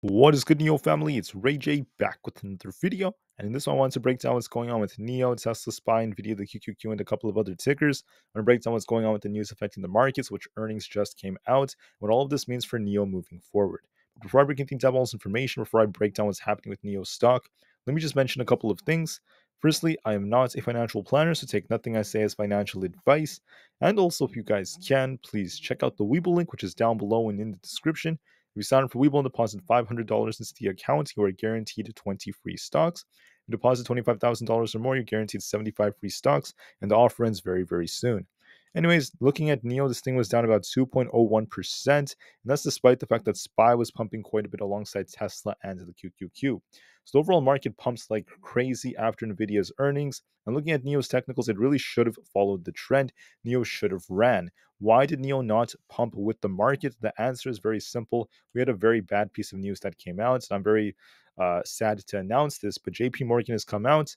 What is good, NIO family? It's Rey-Jay back with another video. And in this one, I want to break down what's going on with NIO, Tesla, SPY, Nvda, the QQQ, and a couple of other tickers. I'm going to break down what's going on with the news affecting the markets, which earnings just came out, what all of this means for NIO moving forward. But before I break anything down, all this information, before I break down what's happening with NIO stock, let me just mention a couple of things. Firstly, I am not a financial planner, so take nothing I say as financial advice. And also, if you guys can, please check out the Webull link, which is down below and in the description. If you sign up for Webull and deposit $500 into the account, you are guaranteed 20 free stocks. If you deposit $25,000 or more, you're guaranteed 75 free stocks, and the offer ends very, very soon. Anyways, looking at NIO, this thing was down about 2.01%, and that's despite the fact that SPY was pumping quite a bit alongside Tesla and the QQQ. So the overall market pumps like crazy after Nvidia's earnings. And looking at NIO's technicals, it really should have followed the trend. NIO should have ran. Why did NIO not pump with the market? The answer is very simple. We had a very bad piece of news that came out, and I'm very sad to announce this, but JP Morgan has come out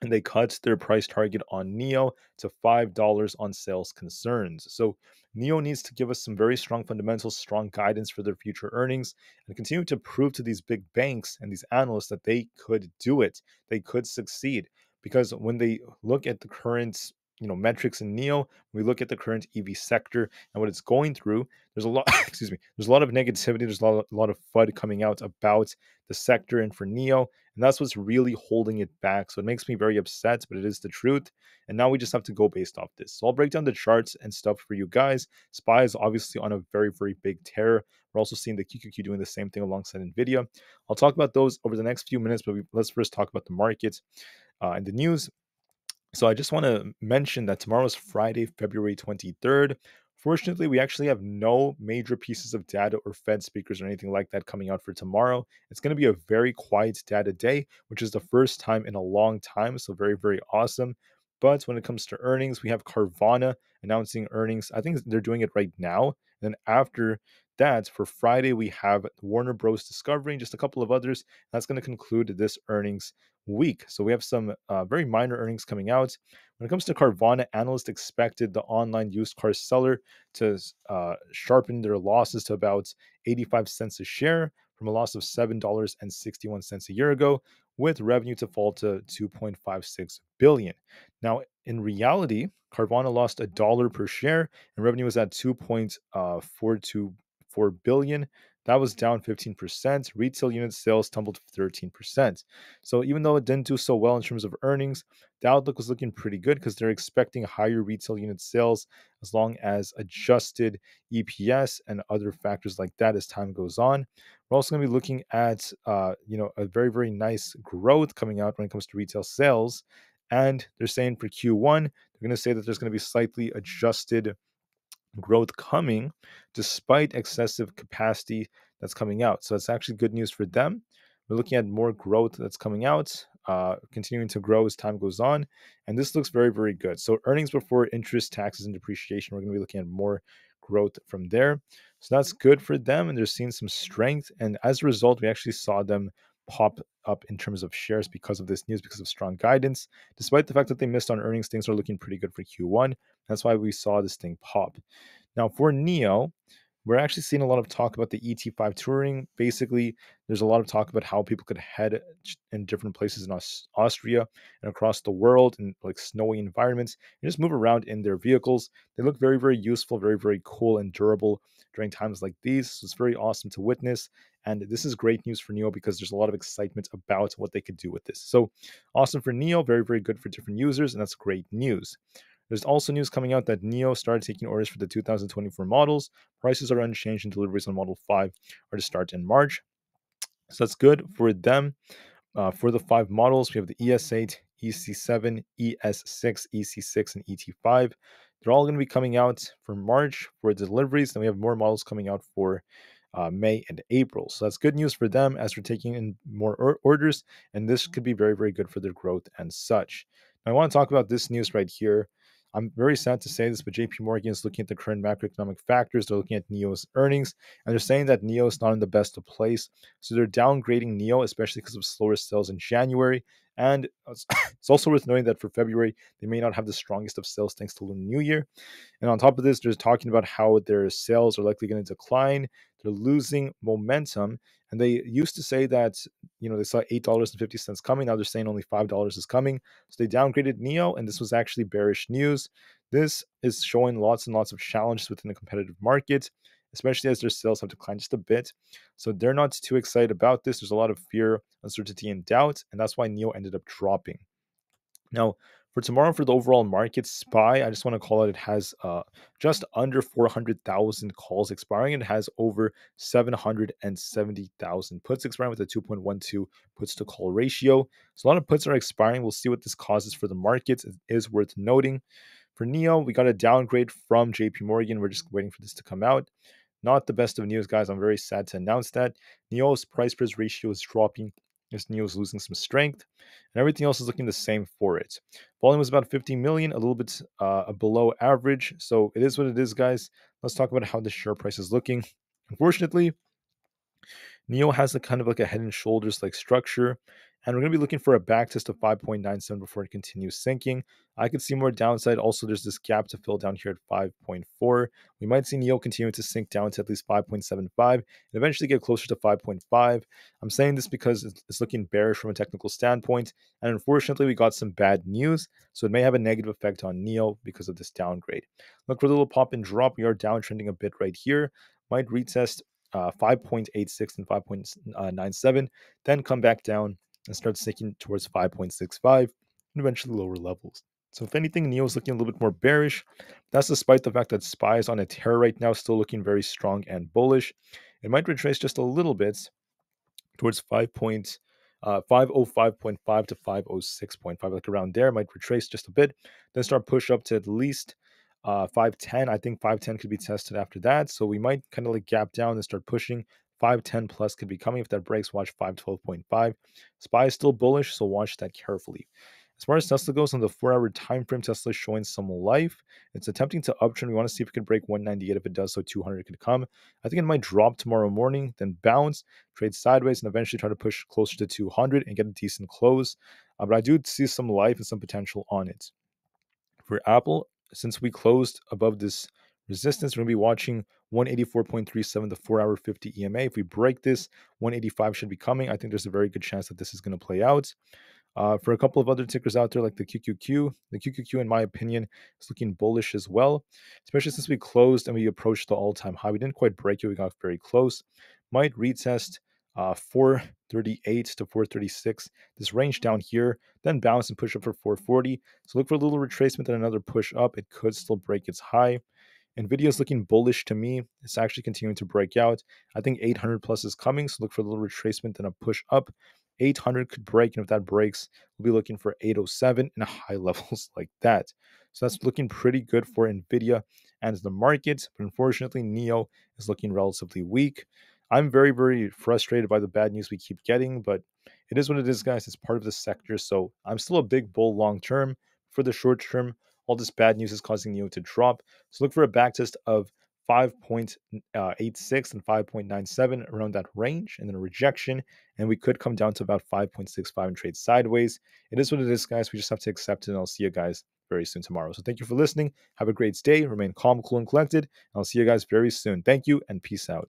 and they cut their price target on NIO to $5 on sales concerns. So NIO needs to give us some very strong fundamentals, strong guidance for their future earnings, and continue to prove to these big banks and these analysts that they could do it. They could succeed. Because when they look at the current metrics in NIO, we look at the current EV sector and what it's going through, there's a lot excuse me, there's a lot of negativity, there's a lot of FUD coming out about the sector and for NIO. And that's what's really holding it back. So it makes me very upset, but it is the truth. And now we just have to go based off this. So I'll break down the charts and stuff for you guys. SPY is obviously on a very, very big tear. We're also seeing the QQQ doing the same thing alongside Nvidia. I'll talk about those over the next few minutes, but let's first talk about the market and the news. So I just want to mention that tomorrow is Friday, February 23rd. Fortunately, we actually have no major pieces of data or Fed speakers or anything like that coming out for tomorrow. It's going to be a very quiet data day, which is the first time in a long time. So very, very awesome. But when it comes to earnings, we have Carvana announcing earnings. I think they're doing it right now. And then after that, for Friday, we have Warner Bros. Discovery and just a couple of others. That's going to conclude this earnings week. So we have some very minor earnings coming out. When it comes to Carvana, analysts expected the online used car seller to sharpen their losses to about 85 cents a share from a loss of $7.61 a year ago, with revenue to fall to 2.56 billion. Now, in reality, Carvana lost $1 per share and revenue was at 2.424 billion. That was down 15%. Retail unit sales tumbled 13%. So even though it didn't do so well in terms of earnings, the outlook was looking pretty good because they're expecting higher retail unit sales as long as adjusted EPS and other factors like that as time goes on. We're also going to be looking at a very, very nice growth coming out when it comes to retail sales. And they're saying for Q1, they're going to say that there's going to be slightly adjusted growth coming despite excessive capacity that's coming out. So it's actually good news for them. We're looking at more growth that's coming out, continuing to grow as time goes on. And this looks very, very good. So earnings before interest, taxes, and depreciation, we're going to be looking at more growth from there. So that's good for them. And they're seeing some strength. And as a result, we actually saw them pop up in terms of shares because of this news, because of strong guidance. Despite the fact that they missed on earnings, things are looking pretty good for Q1. That's why we saw this thing pop. Now, for NIO, we're actually seeing a lot of talk about the ET5 touring. Basically, there's a lot of talk about how people could head in different places in Austria and across the world in like snowy environments and just move around in their vehicles. They look very, very useful, very, very cool and durable during times like these. So it's very awesome to witness. And this is great news for NIO because there's a lot of excitement about what they could do with this. So awesome for NIO, very, very good for different users, and that's great news. There's also news coming out that NIO started taking orders for the 2024 models. Prices are unchanged and deliveries on Model 5 are to start in March. So that's good for them. For the 5 models, we have the ES8, EC7, ES6, EC6, and ET5. They're all going to be coming out for March for deliveries. Then we have more models coming out for May and April. So that's good news for them as we're taking in more orders. And this could be very, very good for their growth and such. Now, I want to talk about this news right here. I'm very sad to say this, but JP Morgan is looking at the current macroeconomic factors. They're looking at NIO's earnings, and they're saying that NIO is not in the best of place. So they're downgrading NIO, especially because of slower sales in January, And it's also worth noting that for February, they may not have the strongest of sales thanks to Lunar New Year. And on top of this, they're talking about how their sales are likely going to decline. They're losing momentum. And they used to say that, they saw $8.50 coming. Now they're saying only $5 is coming. So they downgraded NIO, and this was actually bearish news. This is showing lots and lots of challenges within the competitive market, especially as their sales have declined just a bit. So they're not too excited about this. There's a lot of fear, uncertainty, and doubt. And that's why NIO ended up dropping. Now, for tomorrow, for the overall market, SPY, I just want to call it has just under 400,000 calls expiring. It has over 770,000 puts expiring with a 2.12 puts to call ratio. So a lot of puts are expiring. We'll see what this causes for the markets. It is worth noting. For NIO, we got a downgrade from JP Morgan. We're just waiting for this to come out. Not the best of news, guys. I'm very sad to announce that. NIO's price price ratio is dropping as NIO is losing some strength, and everything else is looking the same for it. Volume was about 50 million, a little bit below average. So it is what it is, guys. Let's talk about how the share price is looking. Unfortunately, NIO has kind of like a head and shoulders like structure, and we're going to be looking for a back test of 5.97 before it continues sinking. I could see more downside. Also, there's this gap to fill down here at 5.4. We might see NIO continue to sink down to at least 5.75 and eventually get closer to 5.5. I'm saying this because it's looking bearish from a technical standpoint, and unfortunately, we got some bad news, so it may have a negative effect on NIO because of this downgrade. Look for a little pop and drop. We are downtrending a bit right here. Might retest 5.86 and 5.97, then come back down and start sinking towards 5.65 and eventually lower levels. So if anything, NIO is looking a little bit more bearish. That's despite the fact that SPY is on a tear right now, still looking very strong and bullish. It might retrace just a little bit towards 505.5 to 506.5, like around there. Might retrace just a bit, then start push up to at least 510. I think 510 could be tested after that. So we might kind of like gap down and start pushing. 510 plus could be coming. If that breaks, watch 512.5. SPY is still bullish, so watch that carefully. As far as Tesla goes, on the 4-hour time frame, Tesla is showing some life. It's attempting to uptrend. We want to see if it could break 198. If it does so, 200 could come. I think it might drop tomorrow morning, then bounce, trade sideways, and eventually try to push closer to 200 and get a decent close. But I do see some life and some potential on it. For Aapl, since we closed above this resistance, we're going to be watching 184.37, the 4-hour 50 EMA. If we break this, 185 should be coming. I think there's a very good chance that this is going to play out. For a couple of other tickers out there like the QQQ, in my opinion, is looking bullish as well, especially since we closed and we approached the all-time high. We didn't quite break it. We got very close. Might retest 438 to 436, this range down here, then bounce and push up for 440. So look for a little retracement and another push up. It could still break its high. Nvda is looking bullish to me. It's actually continuing to break out. I think 800 plus is coming, so look for a little retracement and a push up. 800 could break, and if that breaks, we'll be looking for 807 and high levels like that. So that's looking pretty good for Nvda and the market, but unfortunately, NIO is looking relatively weak. I'm very, very frustrated by the bad news we keep getting, but it is what it is, guys. It's part of the sector, so I'm still a big bull long term. For the short term, all this bad news is causing NIO to drop. So look for a backtest of 5.86 and 5.97 around that range, and then a rejection, and we could come down to about 5.65 and trade sideways. It is what it is, guys. We just have to accept it, and I'll see you guys very soon tomorrow. So thank you for listening. Have a great day. Remain calm, cool, and collected. And I'll see you guys very soon. Thank you, and peace out.